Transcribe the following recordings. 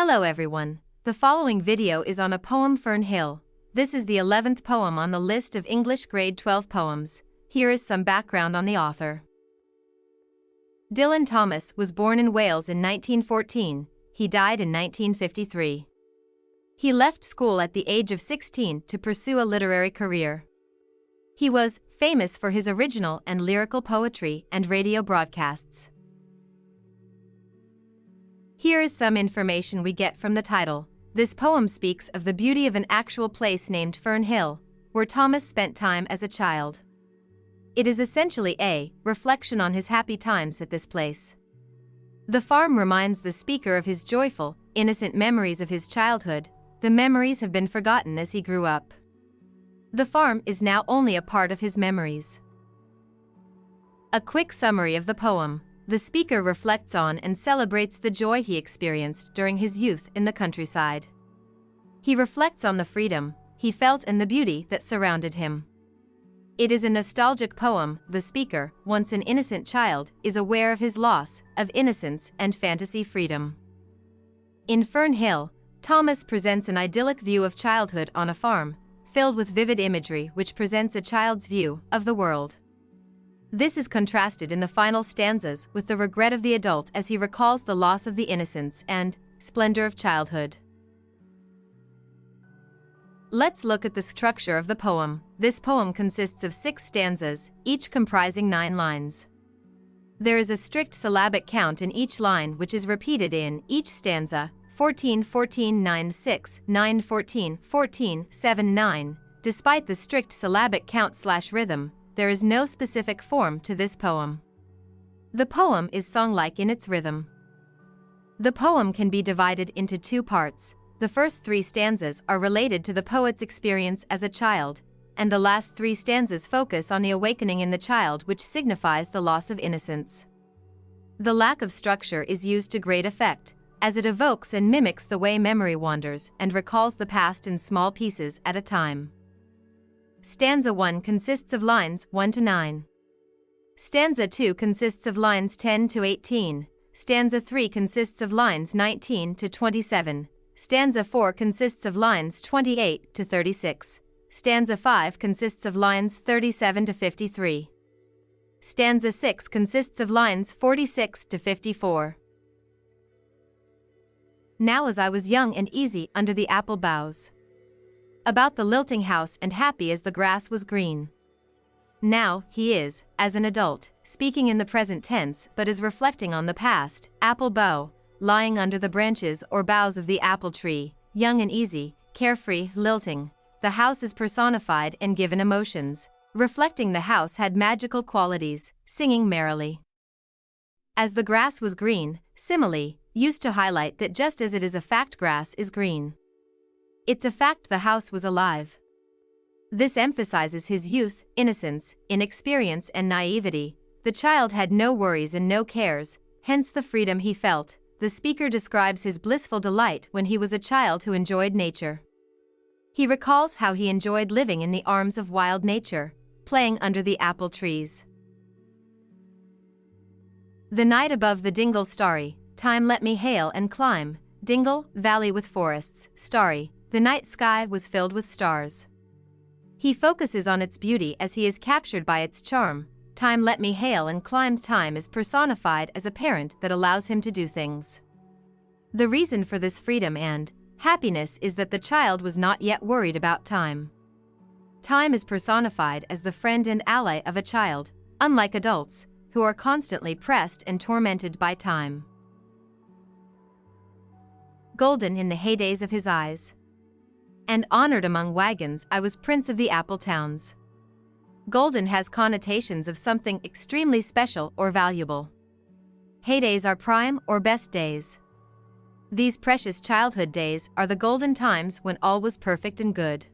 Hello everyone. The following video is on a poem Fern Hill. This is the 11th poem on the list of English grade 12 poems. Here is some background on the author. Dylan Thomas was born in Wales in 1914. He died in 1953. He left school at the age of 16 to pursue a literary career. He was famous for his original and lyrical poetry and radio broadcasts. Here is some information we get from the title. This poem speaks of the beauty of an actual place named Fern Hill, where Thomas spent time as a child. It is essentially a reflection on his happy times at this place. The farm reminds the speaker of his joyful, innocent memories of his childhood. The memories have been forgotten as he grew up. The farm is now only a part of his memories. A quick summary of the poem. The speaker reflects on and celebrates the joy he experienced during his youth in the countryside. He reflects on the freedom he felt and the beauty that surrounded him. It is a nostalgic poem. The speaker, once an innocent child, is aware of his loss of innocence and fantasy freedom. In Fern Hill, Thomas presents an idyllic view of childhood on a farm, filled with vivid imagery which presents a child's view of the world. This is contrasted in the final stanzas with the regret of the adult as he recalls the loss of the innocence and splendor of childhood. Let's look at the structure of the poem. This poem consists of 6 stanzas, each comprising 9 lines. There is a strict syllabic count in each line which is repeated in each stanza: 14, 14, 9, 6, 9, 14, 14, 7, 9. Despite the strict syllabic count/rhythm, there is no specific form to this poem. The poem is song-like in its rhythm. The poem can be divided into 2 parts. The first 3 stanzas are related to the poet's experience as a child, and the last 3 stanzas focus on the awakening in the child, which signifies the loss of innocence. The lack of structure is used to great effect, as it evokes and mimics the way memory wanders and recalls the past in small pieces at a time. Stanza 1 consists of lines 1 to 9. Stanza 2 consists of lines 10 to 18. Stanza 3 consists of lines 19 to 27. Stanza 4 consists of lines 28 to 36. Stanza 5 consists of lines 37 to 53. Stanza 6 consists of lines 46 to 54. Now as I was young and easy under the apple boughs, about the lilting house and happy as the grass was green. Now, he is, as an adult, speaking in the present tense but is reflecting on the past. Apple bough, lying under the branches or boughs of the apple tree, young and easy, carefree, lilting. The house is personified and given emotions, reflecting the house had magical qualities, singing merrily. As the grass was green, simile, used to highlight that just as it is a fact grass is green, it's a fact the house was alive. This emphasizes his youth, innocence, inexperience and naivety. The child had no worries and no cares, hence the freedom he felt. The speaker describes his blissful delight when he was a child who enjoyed nature. He recalls how he enjoyed living in the arms of wild nature, playing under the apple trees. The night above the dingle starry, time let me hail and climb. Dingle, valley with forests, starry. The night sky was filled with stars. He focuses on its beauty as he is captured by its charm. Time let me hail and climb. Time is personified as a parent that allows him to do things. The reason for this freedom and happiness is that the child was not yet worried about time. Time is personified as the friend and ally of a child, unlike adults, who are constantly pressed and tormented by time. Golden in the heydays of his eyes, and honored among wagons, I was prince of the apple towns. Golden has connotations of something extremely special or valuable. Heydays are prime or best days. These precious childhood days are the golden times when all was perfect and good.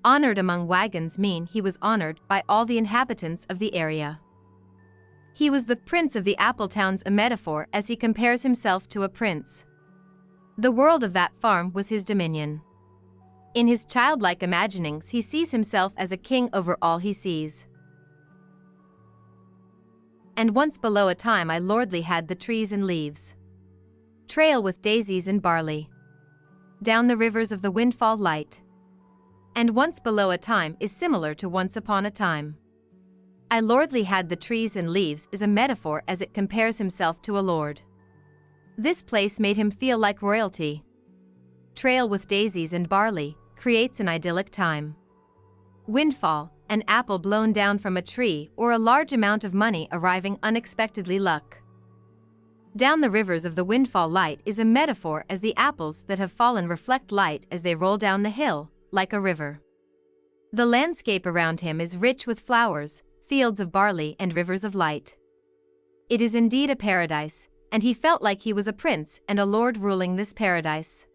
Honored among wagons mean he was honored by all the inhabitants of the area. He was the prince of the apple towns, a metaphor as he compares himself to a prince. The world of that farm was his dominion. In his childlike imaginings he sees himself as a king over all he sees. And once below a time I lordly had the trees and leaves. trail with daisies and barley. Down the rivers of the windfall light. And once below a time is similar to once upon a time. I lordly had the trees and leaves is a metaphor as it compares himself to a lord. This place made him feel like royalty. Trail with daisies and barley creates an idyllic time. Windfall, an apple blown down from a tree or a large amount of money arriving unexpectedly luck. Down the rivers of the windfall light is a metaphor as the apples that have fallen reflect light as they roll down the hill, like a river. The landscape around him is rich with flowers, fields of barley and rivers of light. It is indeed a paradise, and he felt like he was a prince and a lord ruling this paradise.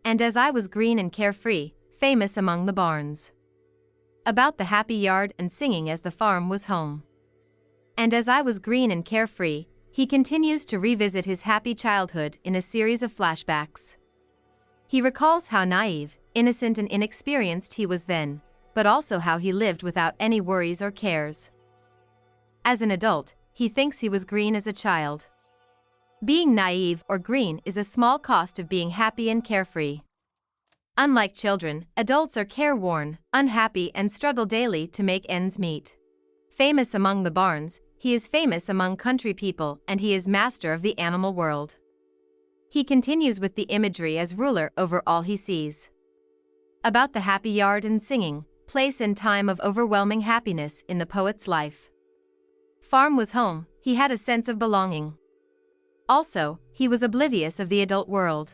And as I was green and carefree, famous among the barns. About the happy yard and singing as the farm was home. And as I was green and carefree, he continues to revisit his happy childhood in a series of flashbacks. He recalls how naive, innocent and inexperienced he was then, but also how he lived without any worries or cares. As an adult, he thinks he was green as a child. Being naive or green is a small cost of being happy and carefree. Unlike children, adults are careworn, unhappy and struggle daily to make ends meet. Famous among the barns, he is famous among country people and he is master of the animal world. He continues with the imagery as ruler over all he sees. About the happy yard and singing, place and time of overwhelming happiness in the poet's life. Farm was home, he had a sense of belonging. Also, he was oblivious of the adult world.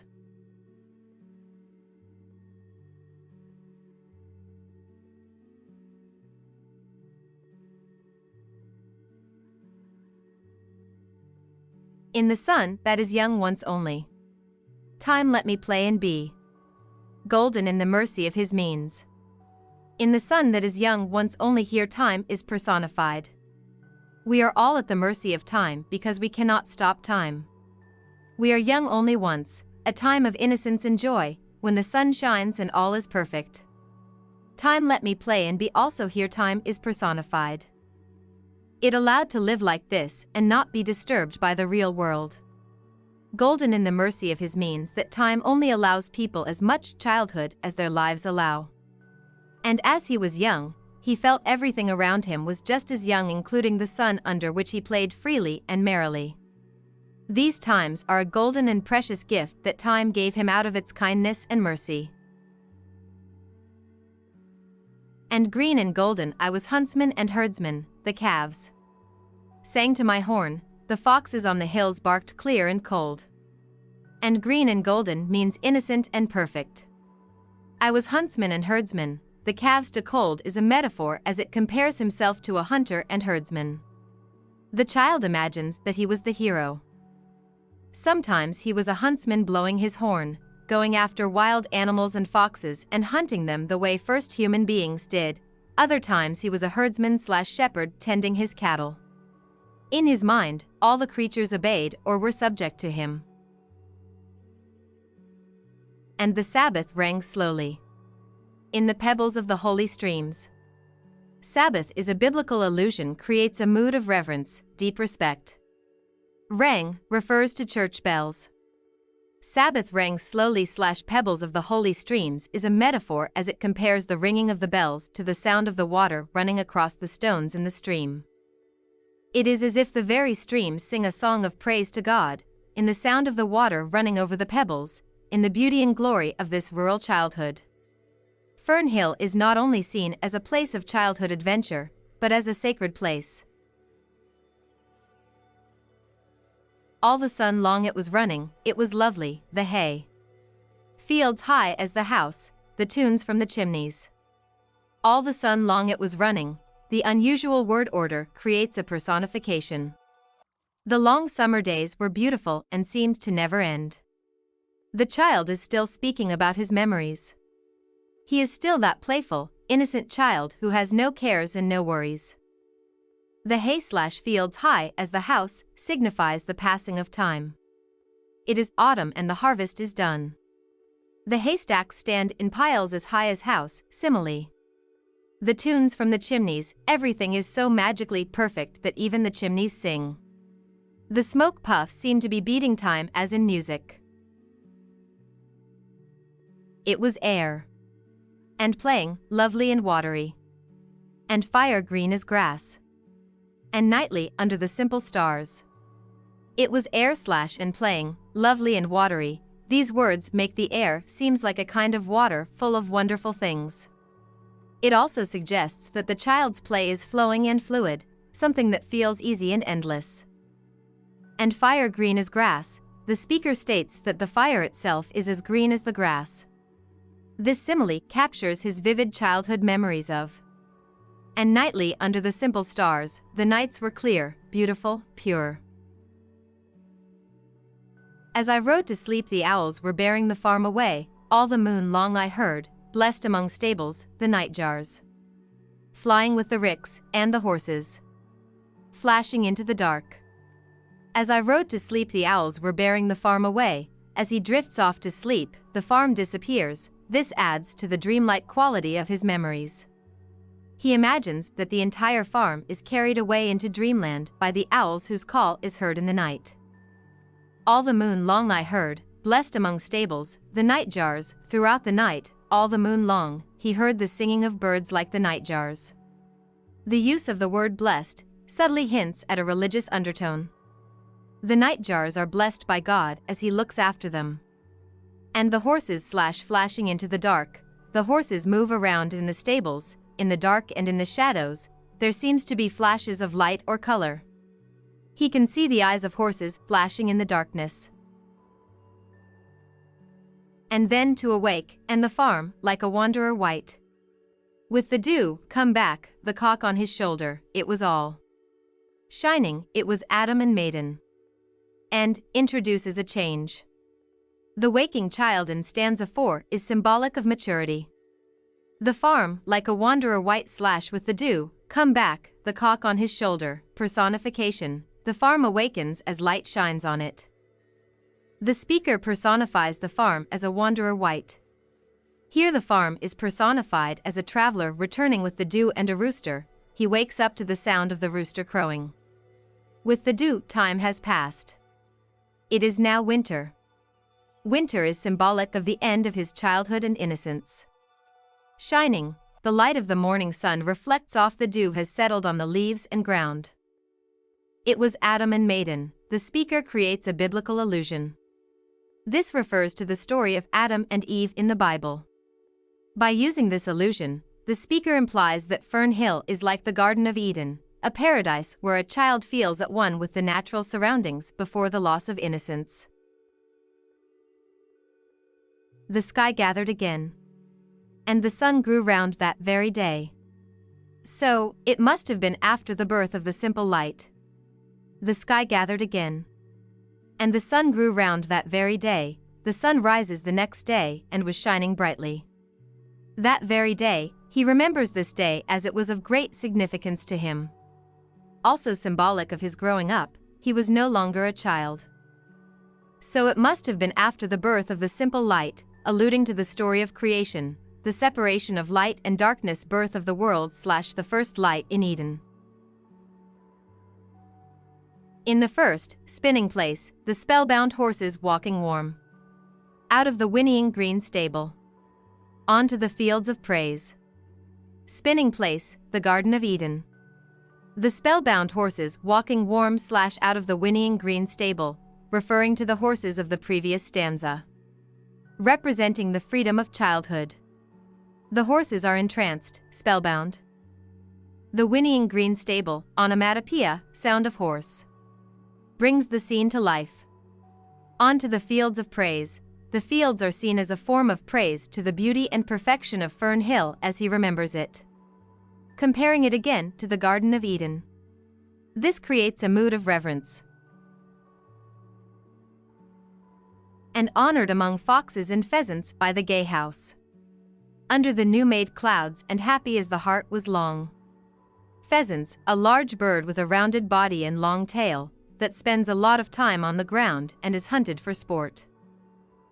In the sun that is young once only. Time let me play and be. Golden in the mercy of his means. In the sun that is young once only here time is personified. We are all at the mercy of time because we cannot stop time. We are young only once, a time of innocence and joy, when the sun shines and all is perfect. Time let me play and be also here time is personified. It allowed to live like this and not be disturbed by the real world. Golden in the mercy of his means that time only allows people as much childhood as their lives allow. And as he was young, he felt everything around him was just as young, including the sun under which he played freely and merrily. These times are a golden and precious gift that time gave him out of its kindness and mercy. And green and golden I was huntsman and herdsman, the calves sang to my horn, the foxes on the hills barked clear and cold. And green and golden means innocent and perfect. I was huntsman and herdsman, the calves to cold is a metaphor as it compares himself to a hunter and herdsman. The child imagines that he was the hero. Sometimes he was a huntsman blowing his horn, going after wild animals and foxes and hunting them the way first human beings did. Other times he was a herdsman/shepherd tending his cattle. In his mind, all the creatures obeyed or were subject to him. And the Sabbath rang slowly. In the pebbles of the holy streams. Sabbath is a biblical allusion, creates a mood of reverence, deep respect. Rang refers to church bells. Sabbath rang slowly/pebbles of the holy streams is a metaphor as it compares the ringing of the bells to the sound of the water running across the stones in the stream. It is as if the very streams sing a song of praise to God, in the sound of the water running over the pebbles, in the beauty and glory of this rural childhood. Fern Hill is not only seen as a place of childhood adventure, but as a sacred place. All the sun long it was running, it was lovely, the hay. Fields high as the house, the tunes from the chimneys. All the sun long it was running, the unusual word order creates a personification. The long summer days were beautiful and seemed to never end. The child is still speaking about his memories. He is still that playful, innocent child who has no cares and no worries. The hay/fields high as the house signifies the passing of time. It is autumn and the harvest is done. The haystacks stand in piles as high as house, simile. The tunes from the chimneys, everything is so magically perfect that even the chimneys sing. The smoke puffs seemed to be beating time as in music. It was air. And playing, lovely and watery. And fire green as grass. And nightly under the simple stars. It was air / and playing, lovely and watery. These words make the air seems like a kind of water full of wonderful things. It also suggests that the child's play is flowing and fluid, something that feels easy and endless. And fire green as grass, the speaker states that the fire itself is as green as the grass. This simile captures his vivid childhood memories of. And nightly under the simple stars, the nights were clear, beautiful, pure. As I rode to sleep the owls were bearing the farm away, all the moon long I heard, blessed among stables, the nightjars. Flying with the ricks, and the horses. Flashing into the dark. As I rode to sleep the owls were bearing the farm away, as he drifts off to sleep, the farm disappears, this adds to the dreamlike quality of his memories. He imagines that the entire farm is carried away into dreamland by the owls whose call is heard in the night. All the moon long I heard, blessed among stables, the nightjars, throughout the night, all the moon long, he heard the singing of birds like the nightjars. The use of the word blessed subtly hints at a religious undertone. The nightjars are blessed by God as he looks after them. And the horses / flashing into the dark, the horses move around in the stables, in the dark and in the shadows, there seems to be flashes of light or color. He can see the eyes of horses flashing in the darkness. And then to awake, and the farm, like a wanderer white. With the dew, come back, the cock on his shoulder, it was all. Shining, it was Adam and maiden. And, introduces a change. The waking child in stanza 4 is symbolic of maturity. The farm, like a wanderer white / with the dew, come back, the cock on his shoulder, personification, the farm awakens as light shines on it. The speaker personifies the farm as a wanderer white. Here the farm is personified as a traveler returning with the dew and a rooster, he wakes up to the sound of the rooster crowing. With the dew, time has passed. It is now winter. Winter is symbolic of the end of his childhood and innocence. Shining, the light of the morning sun reflects off the dew has settled on the leaves and ground. It was Adam and maiden, the speaker creates a biblical allusion. This refers to the story of Adam and Eve in the Bible. By using this allusion, the speaker implies that Fern Hill is like the Garden of Eden, a paradise where a child feels at one with the natural surroundings before the loss of innocence. The sky gathered again. And the sun grew round that very day. So, it must have been after the birth of the simple light. The sky gathered again. And the sun grew round that very day, the sun rises the next day and was shining brightly. That very day, he remembers this day as it was of great significance to him. Also symbolic of his growing up, he was no longer a child. So it must have been after the birth of the simple light, alluding to the story of creation, the separation of light and darkness, birth of the world / the first light in Eden. In the first, spinning place, the spellbound horses walking warm. Out of the whinnying green stable. Onto the fields of praise. Spinning place, the Garden of Eden. The spellbound horses walking warm / out of the whinnying green stable, referring to the horses of the previous stanza. Representing the freedom of childhood. The horses are entranced, spellbound. The whinnying green stable, onomatopoeia, sound of horse. Brings the scene to life. Onto the fields of praise, the fields are seen as a form of praise to the beauty and perfection of Fern Hill as he remembers it. Comparing it again to the Garden of Eden. This creates a mood of reverence. And honored among foxes and pheasants by the gay house. Under the new-made clouds and happy as the heart was long. Pheasants, a large bird with a rounded body and long tail, that spends a lot of time on the ground and is hunted for sport.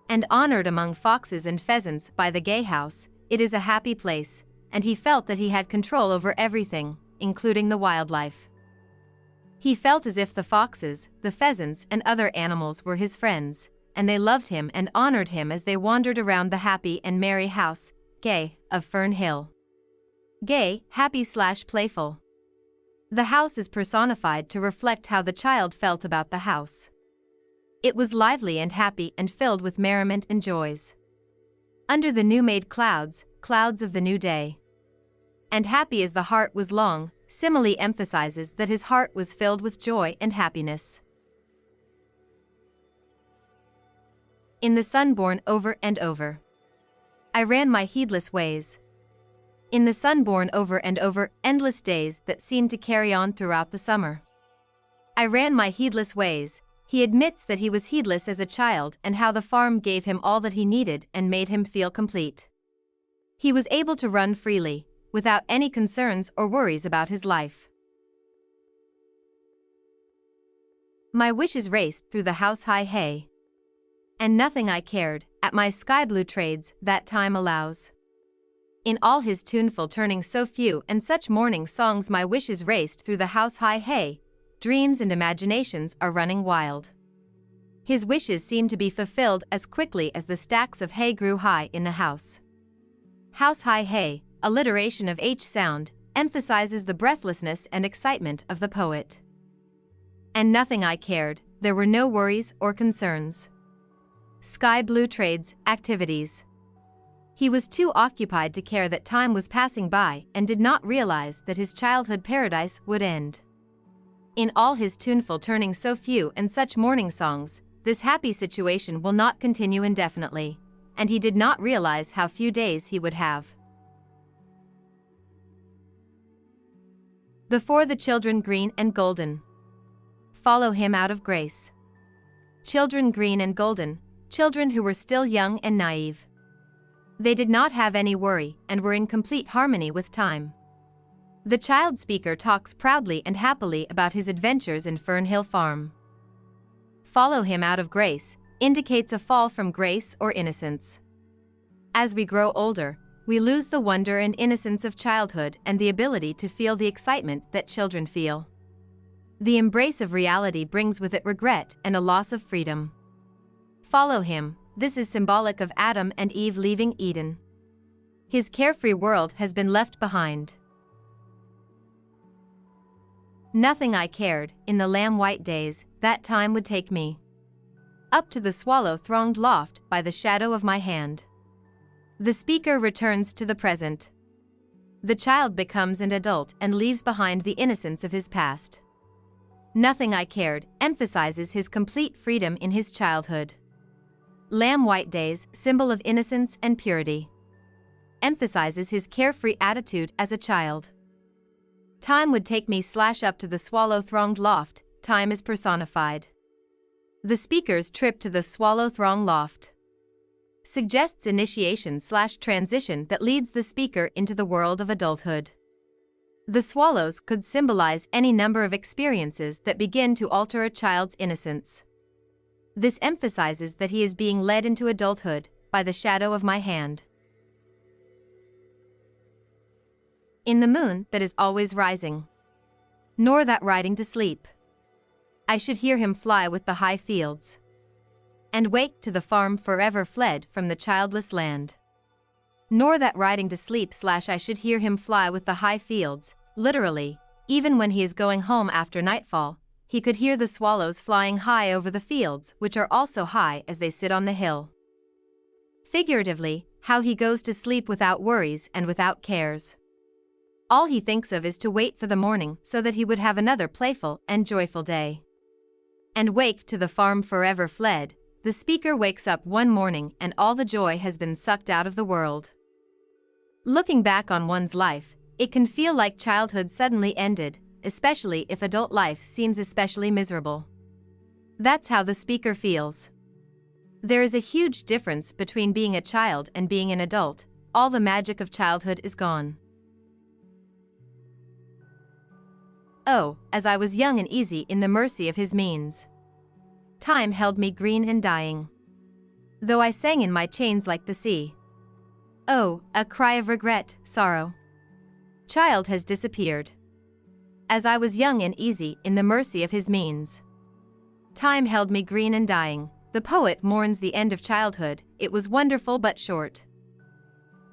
And honored among foxes and pheasants by the gay house, it is a happy place, and he felt that he had control over everything, including the wildlife. He felt as if the foxes, the pheasants and other animals were his friends, and they loved him and honored him as they wandered around the happy and merry house, gay, of Fern Hill. Gay, happy/playful. The house is personified to reflect how the child felt about the house. It was lively and happy and filled with merriment and joys. Under the new-made clouds, clouds of the new day. And happy as the heart was long, simile emphasizes that his heart was filled with joy and happiness. In the sun born over and over. I ran my heedless ways. In the sun born over and over, endless days that seemed to carry on throughout the summer. I ran my heedless ways. He admits that he was heedless as a child and how the farm gave him all that he needed and made him feel complete. He was able to run freely, without any concerns or worries about his life. My wishes raced through the house-high hay. And nothing I cared, at my sky-blue trades, that time allows. In all his tuneful turning so few and such morning songs my wishes raced through the house-high hay, dreams and imaginations are running wild. His wishes seemed to be fulfilled as quickly as the stacks of hay grew high in the house. House-high hay, alliteration of H sound, emphasizes the breathlessness and excitement of the poet. And nothing I cared, there were no worries or concerns. Sky blue trades, activities. He was too occupied to care that time was passing by and did not realize that his childhood paradise would end. In all his tuneful turning so few and such morning songs, this happy situation will not continue indefinitely, and he did not realize how few days he would have. Before the children green and golden. Follow him out of grace. Children green and golden, children who were still young and naive. They did not have any worry and were in complete harmony with time. The child speaker talks proudly and happily about his adventures in Fern Hill Farm. Follow him out of grace indicates a fall from grace or innocence. As we grow older, we lose the wonder and innocence of childhood and the ability to feel the excitement that children feel. The embrace of reality brings with it regret and a loss of freedom. Follow him. This is symbolic of Adam and Eve leaving Eden. His carefree world has been left behind. Nothing I cared, in the lamb-white days, that time would take me. Up to the swallow-thronged loft by the shadow of my hand. The speaker returns to the present. The child becomes an adult and leaves behind the innocence of his past. Nothing I cared emphasizes his complete freedom in his childhood. Lamb-white days, symbol of innocence and purity. Emphasizes his carefree attitude as a child. Time would take me / up to the swallow-thronged loft, time is personified. The speaker's trip to the swallow-thronged loft suggests initiation / transition that leads the speaker into the world of adulthood. The swallows could symbolize any number of experiences that begin to alter a child's innocence. This emphasizes that he is being led into adulthood by the shadow of my hand. In the moon that is always rising, nor that riding to sleep, I should hear him fly with the high fields, and wake to the farm forever fled from the childless land. Nor that riding to sleep / I should hear him fly with the high fields, literally, even when he is going home after nightfall, he could hear the swallows flying high over the fields which are also high as they sit on the hill. Figuratively, how he goes to sleep without worries and without cares. All he thinks of is to wait for the morning so that he would have another playful and joyful day. And wake to the farm forever fled, the speaker wakes up one morning and all the joy has been sucked out of the world. Looking back on one's life, it can feel like childhood suddenly ended, especially if adult life seems especially miserable. That's how the speaker feels. There is a huge difference between being a child and being an adult. All the magic of childhood is gone. Oh, as I was young and easy in the mercy of his means. Time held me green and dying. Though I sang in my chains like the sea. Oh, a cry of regret, sorrow. Child has disappeared. as I was young and easy in the mercy of his means. Time held me green and dying. The poet mourns the end of childhood, it was wonderful but short.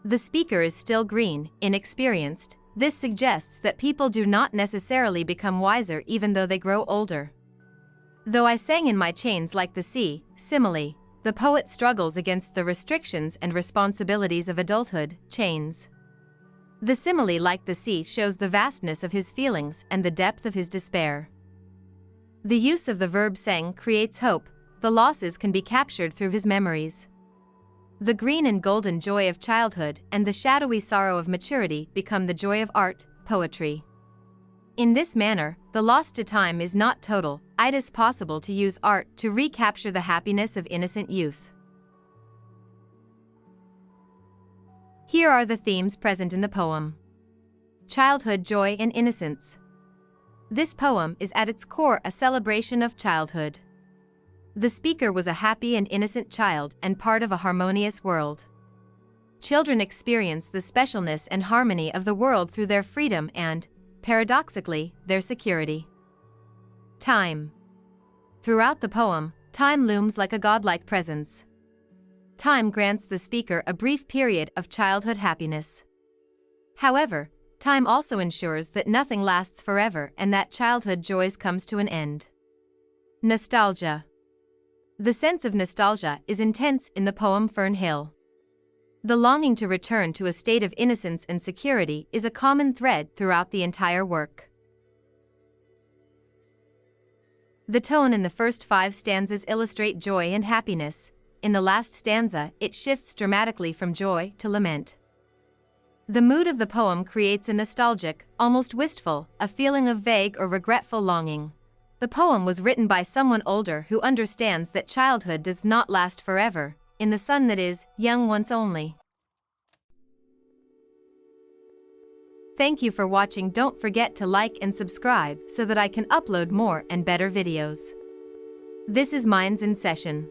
The speaker is still green, inexperienced. This suggests that people do not necessarily become wiser even though they grow older. Though I sang in my chains like the sea, simile, the poet struggles against the restrictions and responsibilities of adulthood, chains. The simile like the sea shows the vastness of his feelings and the depth of his despair. The use of the verb sang creates hope, the losses can be captured through his memories. The green and golden joy of childhood and the shadowy sorrow of maturity become the joy of art, poetry. In this manner, the loss to time is not total, it is possible to use art to recapture the happiness of innocent youth. Here are the themes present in the poem. Childhood joy and innocence. This poem is at its core a celebration of childhood. The speaker was a happy and innocent child and part of a harmonious world. Children experience the specialness and harmony of the world through their freedom and, paradoxically, their security. Time. Throughout the poem, time looms like a godlike presence. Time grants the speaker a brief period of childhood happiness. However, time also ensures that nothing lasts forever and that childhood joys comes to an end. Nostalgia. The sense of nostalgia is intense in the poem Fern. The longing to return to a state of innocence and security is a common thread throughout the entire work. The tone in the first 5 stanzas illustrate joy and happiness. In the last stanza, it shifts dramatically from joy to lament. The mood of the poem creates a nostalgic, almost wistful, a feeling of vague or regretful longing. The poem was written by someone older who understands that childhood does not last forever, in the sun that is, young once only. Thank you for watching. Don't forget to like and subscribe so that I can upload more and better videos. This is Minds in Session.